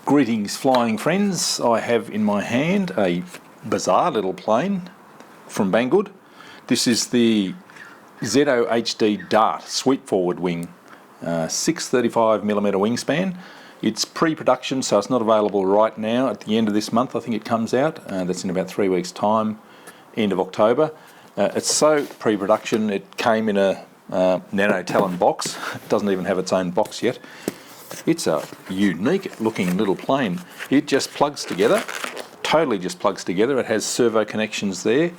Greetings flying friends, I have in my hand a bizarre little plane from Banggood. This is the ZOHD Dart Sweepforward wing, 635mm wingspan. It's pre-production, so it's not available right now. At the end of this month I think it comes out, that's in about 3 weeks time, end of October. It's so pre-production it came in a nano talon box. It doesn't even have its own box yet. It's a unique looking little plane. It just plugs together, totally just plugs together. It has servo connections there.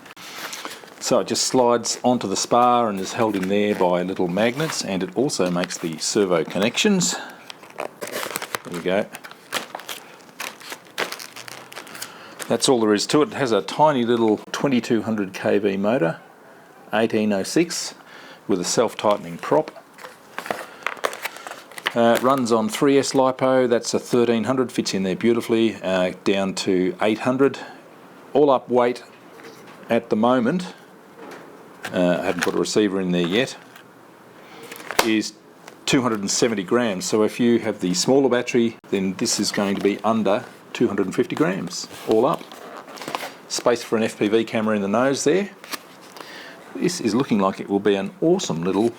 So it just slides onto the spar and is held in there by little magnets, and it also makes the servo connections. There we go. That's all there is to it. It has a tiny little 2200 kV motor, 1806, with a self-tightening prop. It runs on 3S LiPo, that's a 1300, fits in there beautifully, down to 800. All up weight at the moment, I haven't put a receiver in there yet, is 270 grams. So if you have the smaller battery, then this is going to be under 250 grams, all up. Space for an FPV camera in the nose there. This is looking like it will be an awesome little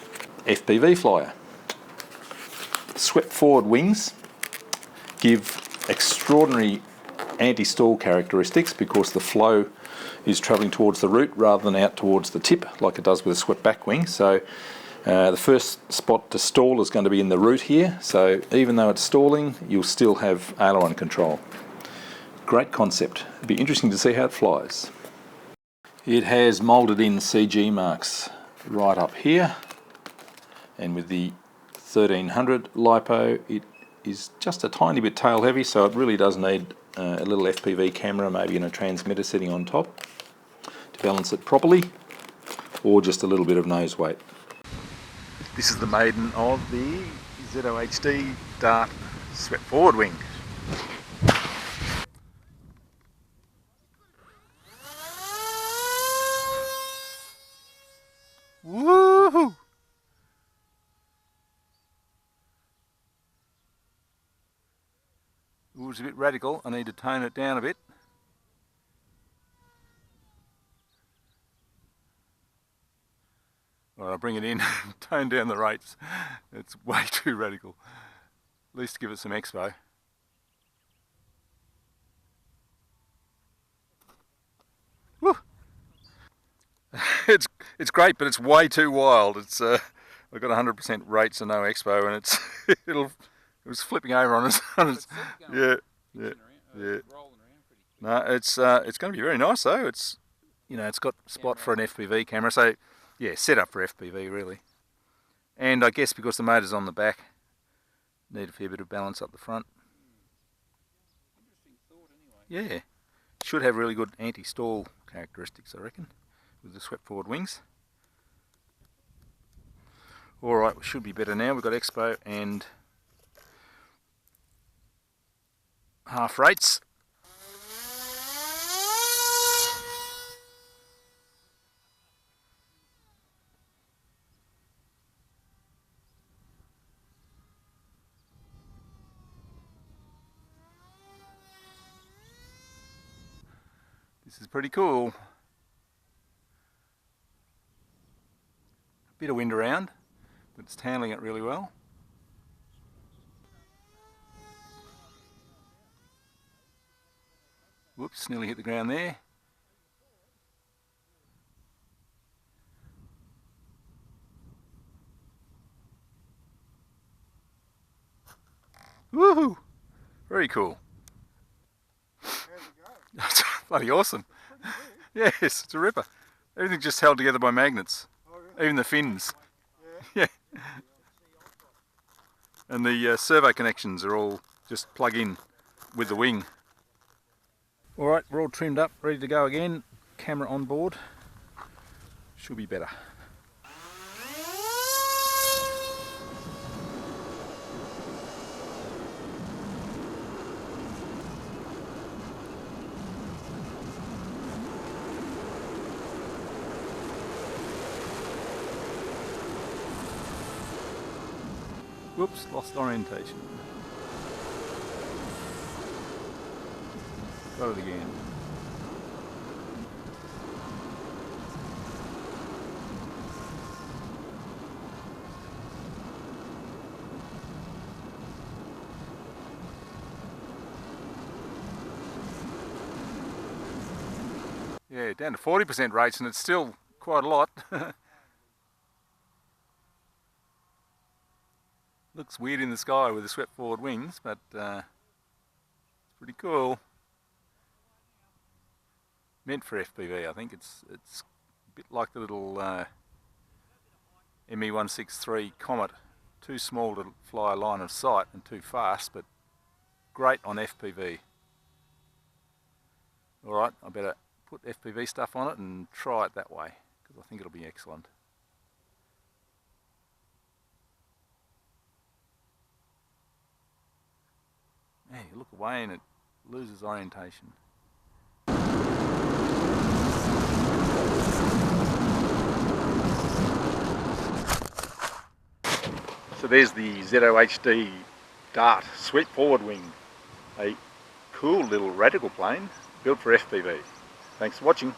FPV flyer. Swept-forward wings give extraordinary anti-stall characteristics because the flow is travelling towards the root rather than out towards the tip like it does with a swept-back wing. So the first spot to stall is going to be in the root here, so even though it's stalling you'll still have aileron control. Great concept. It'll be interesting to see how it flies. It has moulded in CG marks right up here, and with the 1300 LiPo it is just a tiny bit tail heavy, so it really does need a little FPV camera, maybe in a transmitter sitting on top to balance it properly, or just a little bit of nose weight. This is the maiden of the ZOHD Dart Swept-forward wing. Woohoo! It was a bit radical, I need to tone it down a bit. Alright, I'll bring it in, tone down the rates. It's way too radical. At least give it some expo. Woo! It's great, but it's way too wild. It's I've got 100% rates and no expo, and it's it was flipping over on its yeah. No, it's going to be very nice though. It's, you know, it's got spot for an FPV camera, so yeah, set up for FPV really. And I guess because the motor's on the back, need a fair bit of balance up the front. Interesting thought anyway. Yeah, should have really good anti-stall characteristics, I reckon, with the swept-forward wings. All right, we should be better now. We've got expo and half rates. This is pretty cool. A bit of wind around, but it's handling it really well. Whoops, nearly hit the ground there. Woohoo! Very cool. That's bloody awesome. Yes, it's a ripper. Everything's just held together by magnets. Even the fins. Yeah. And the servo connections are all just plug in with the wing. Alright, we're all trimmed up, ready to go again. Camera on board. Should be better. Whoops, lost orientation. Got it again. Yeah, down to 40% rates, and it's still quite a lot. Looks weird in the sky with the swept forward wings, but it's pretty cool. Meant for FPV, I think. It's a bit like the little ME163 Comet. Too small to fly a line of sight and too fast, but great on FPV. Alright, I better put FPV stuff on it and try it that way, because I think it'll be excellent. Man, you look away and it loses orientation. So there's the ZOHD Dart Sweepforward wing, a cool little radical plane built for FPV. Thanks for watching.